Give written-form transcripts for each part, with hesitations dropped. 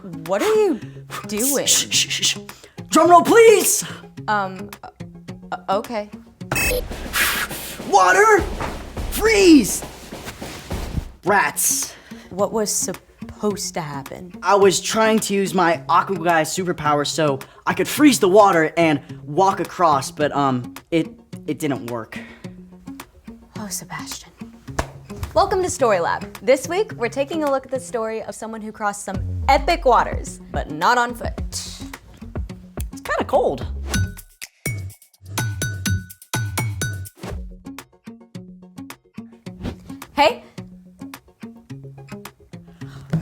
What are you doing? Shh. Drum roll, please! Okay. Water! Freeze! Rats. What was supposed to happen? I was trying to use my Aqua Guy superpower so I could freeze the water and walk across, but it didn't work. Oh, Sebastian. Welcome to Story Lab. This week, we're taking a look at the story of someone who crossed some epic waters, but not on foot. It's kind of cold. Hey,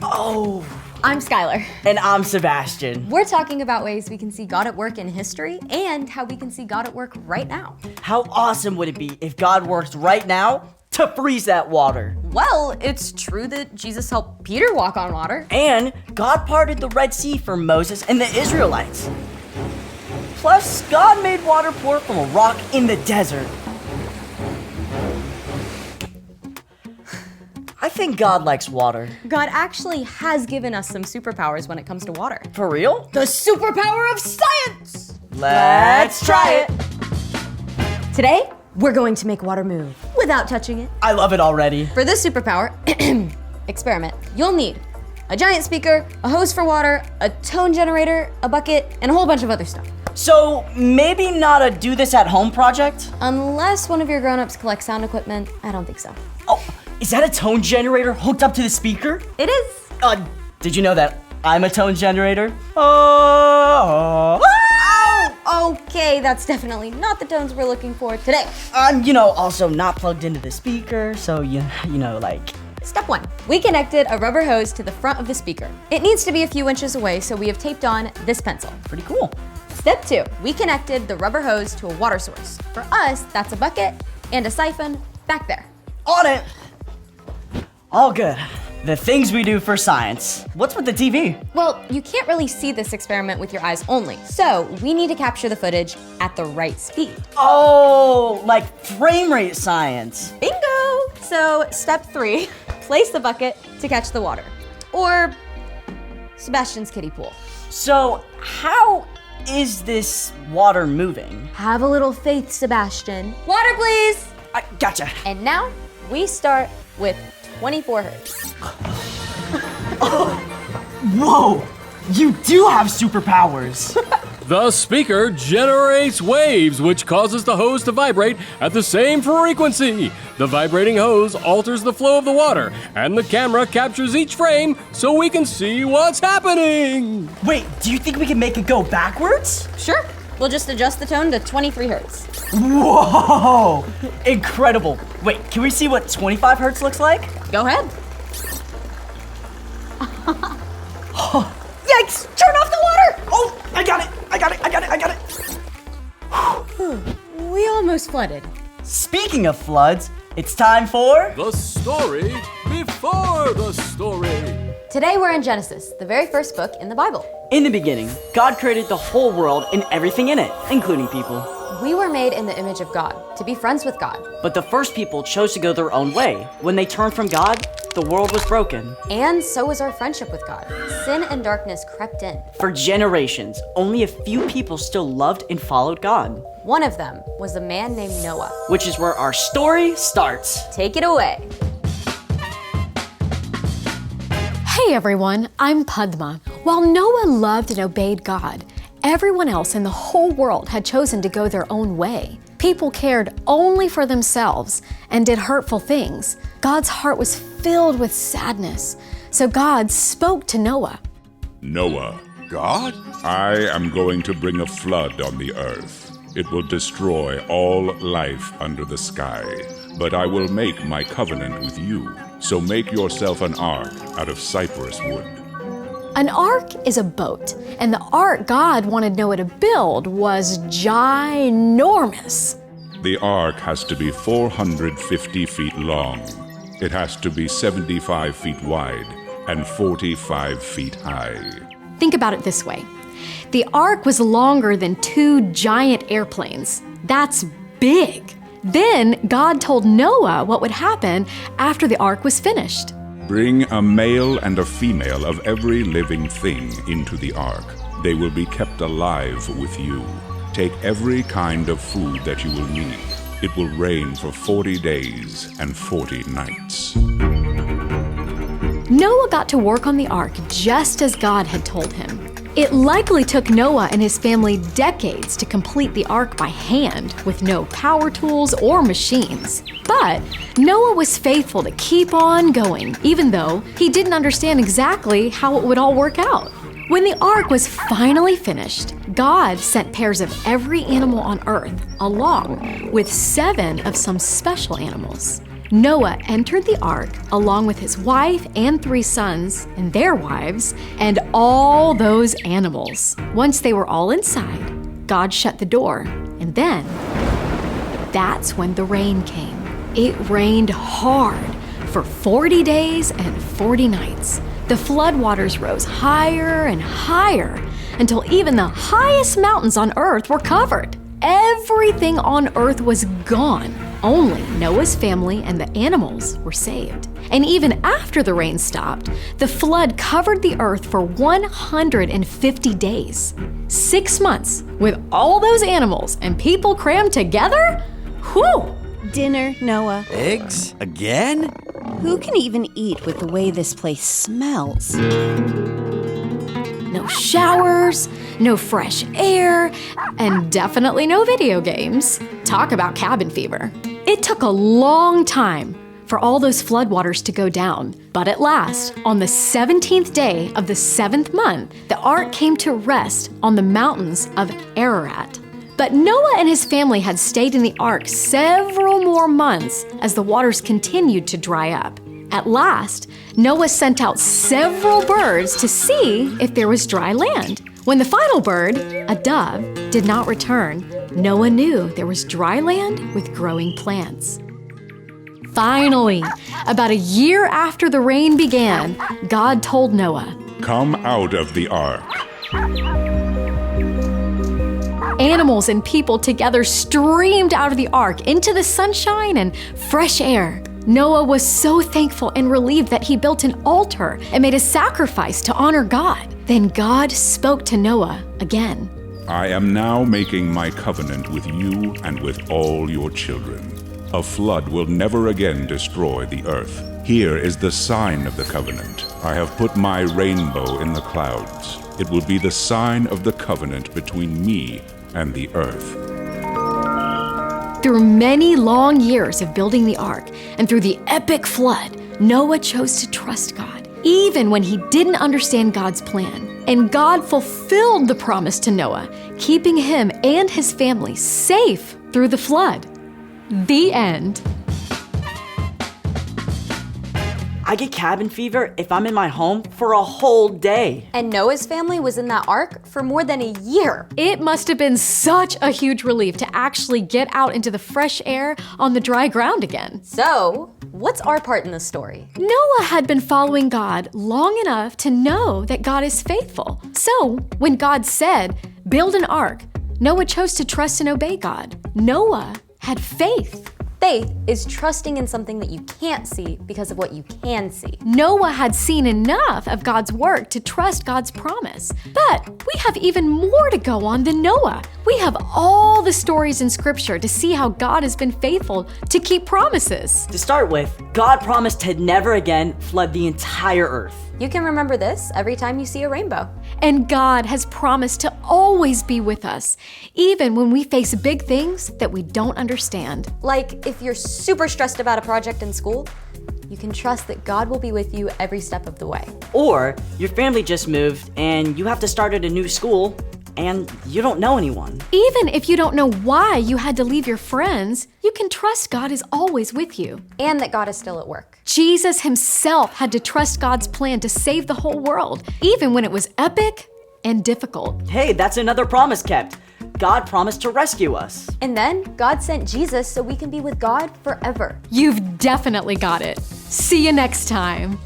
Oh, I'm Skylar. and I'm Sebastian. We're talking about ways we can see God at work in history and how we can see God at work right now. How awesome would it be if God worked right now to freeze that water? Well, it's true that Jesus helped Peter walk on water. And God parted the Red Sea for Moses and the Israelites. Plus, God made water pour from a rock in the desert. I think God likes water. God actually has given us some superpowers when it comes to water. For real? The superpower of science! Let's try it. Today, we're going to make water move without touching it. I love it already. For this superpower experiment, you'll need a giant speaker, a hose for water, a tone generator, a bucket, and a whole bunch of other stuff. So maybe not a do this at home project? Unless one of your grown-ups collects sound equipment, I don't think so. Oh, is that a tone generator hooked up to the speaker? It is. Did you know that I'm a tone generator? Oh. Okay, that's definitely not the tones we're looking for today. I'm, also not plugged into the speaker, so like... Step 1. We connected a rubber hose to the front of the speaker. It needs to be a few inches away, so we have taped on this pencil. Pretty cool. Step 2. We connected the rubber hose to a water source. For us, that's a bucket and a siphon back there. On it! All good. The things we do for science. What's with the TV? Well, you can't really see this experiment with your eyes only, so we need to capture the footage at the right speed. Oh, like frame rate science. Bingo! So, step 3, place the bucket to catch the water. Or Sebastian's kiddie pool. So, how is this water moving? Have a little faith, Sebastian. Water, please! I gotcha. And now, we start with 24 hertz. Whoa! You do have superpowers! The speaker generates waves, which causes the hose to vibrate at the same frequency. The vibrating hose alters the flow of the water, and the camera captures each frame so we can see what's happening. Wait, do you think we can make it go backwards? Sure, we'll just adjust the tone to 23 hertz. Whoa! Incredible. Wait, can we see what 25 hertz looks like? Go ahead. Yikes! Turn off the water! Oh, I got it! We almost flooded. Speaking of floods, it's time for... The story before the story. Today we're in Genesis, the very first book in the Bible. In the beginning, God created the whole world and everything in it, including people. We were made in the image of God, to be friends with God. But the first people chose to go their own way. When they turned from God, the world was broken. And so was our friendship with God. Sin and darkness crept in. For generations, only a few people still loved and followed God. One of them was a man named Noah. Which is where our story starts. Take it away. Hey everyone, I'm Padma. While Noah loved and obeyed God, everyone else in the whole world had chosen to go their own way. People cared only for themselves and did hurtful things. God's heart was filled with sadness, so God spoke to Noah. Noah, God? I am going to bring a flood on the earth. It will destroy all life under the sky, but I will make my covenant with you. So make yourself an ark out of cypress wood. An ark is a boat, and the ark God wanted Noah to build was ginormous. The ark has to be 450 feet long. It has to be 75 feet wide and 45 feet high. Think about it this way. The ark was longer than 2 giant airplanes. That's big. Then God told Noah what would happen after the ark was finished. Bring a male and a female of every living thing into the ark. They will be kept alive with you. Take every kind of food that you will need. It will rain for 40 days and 40 nights. Noah got to work on the ark just as God had told him. It likely took Noah and his family decades to complete the ark by hand, with no power tools or machines. But Noah was faithful to keep on going, even though he didn't understand exactly how it would all work out. When the ark was finally finished, God sent pairs of every animal on earth, along with 7 of some special animals. Noah entered the ark along with his wife and 3 sons and their wives and all those animals. Once they were all inside, God shut the door, and then that's when the rain came. It rained hard for 40 days and 40 nights. The floodwaters rose higher and higher until even the highest mountains on earth were covered. Everything on earth was gone. Only Noah's family and the animals were saved. And even after the rain stopped, the flood covered the earth for 150 days. 6 months with all those animals and people crammed together? Whew! Dinner, Noah. Eggs? Again? Who can even eat with the way this place smells? No showers, no fresh air, and definitely no video games. Talk about cabin fever. It took a long time for all those floodwaters to go down, but at last, on the 17th day of the 7th month, the ark came to rest on the mountains of Ararat. But Noah and his family had stayed in the ark several more months as the waters continued to dry up. At last, Noah sent out several birds to see if there was dry land. When the final bird, a dove, did not return, Noah knew there was dry land with growing plants. Finally, about a year after the rain began, God told Noah, Come out of the ark. Animals and people together streamed out of the ark into the sunshine and fresh air. Noah was so thankful and relieved that he built an altar and made a sacrifice to honor God. Then God spoke to Noah again. I am now making my covenant with you and with all your children. A flood will never again destroy the earth. Here is the sign of the covenant. I have put my rainbow in the clouds. It will be the sign of the covenant between me and the earth. Through many long years of building the ark and through the epic flood, Noah chose to trust God, even when he didn't understand God's plan. And God fulfilled the promise to Noah, keeping him and his family safe through the flood. The end. I get cabin fever if I'm in my home for a whole day. And Noah's family was in that ark for more than a year. It must have been such a huge relief to actually get out into the fresh air on the dry ground again. So, what's our part in the story? Noah had been following God long enough to know that God is faithful. So, when God said, build an ark, Noah chose to trust and obey God. Noah had faith. Faith is trusting in something that you can't see because of what you can see. Noah had seen enough of God's work to trust God's promise. But we have even more to go on than Noah. We have all the stories in Scripture to see how God has been faithful to keep promises. To start with, God promised to never again flood the entire earth. You can remember this every time you see a rainbow. And God has promised to always be with us, even when we face big things that we don't understand. Like if you're super stressed about a project in school, you can trust that God will be with you every step of the way. Or your family just moved and you have to start at a new school and you don't know anyone. Even if you don't know why you had to leave your friends, you can trust God is always with you. And that God is still at work. Jesus himself had to trust God's plan to save the whole world, even when it was epic and difficult. Hey, that's another promise kept. God promised to rescue us. And then God sent Jesus so we can be with God forever. You've definitely got it. See you next time.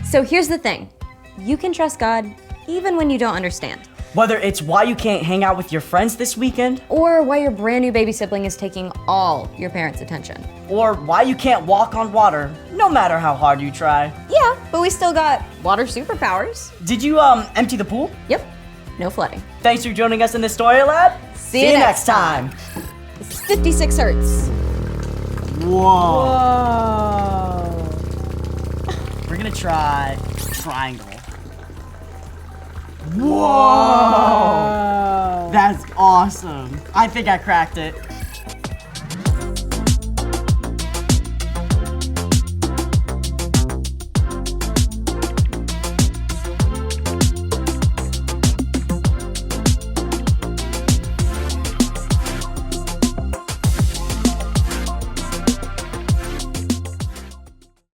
So here's the thing. You can trust God even when you don't understand. Whether it's why you can't hang out with your friends this weekend, Or why your brand new baby sibling is taking all your parents' attention. or why you can't walk on water, no matter how hard you try. Yeah, but we still got water superpowers. Did you, empty the pool? Yep, no flooding. Thanks for joining us in the Story Lab. See you next time. It's 56 hertz. Whoa. We're gonna try triangle. Whoa! That's awesome. I think I cracked it.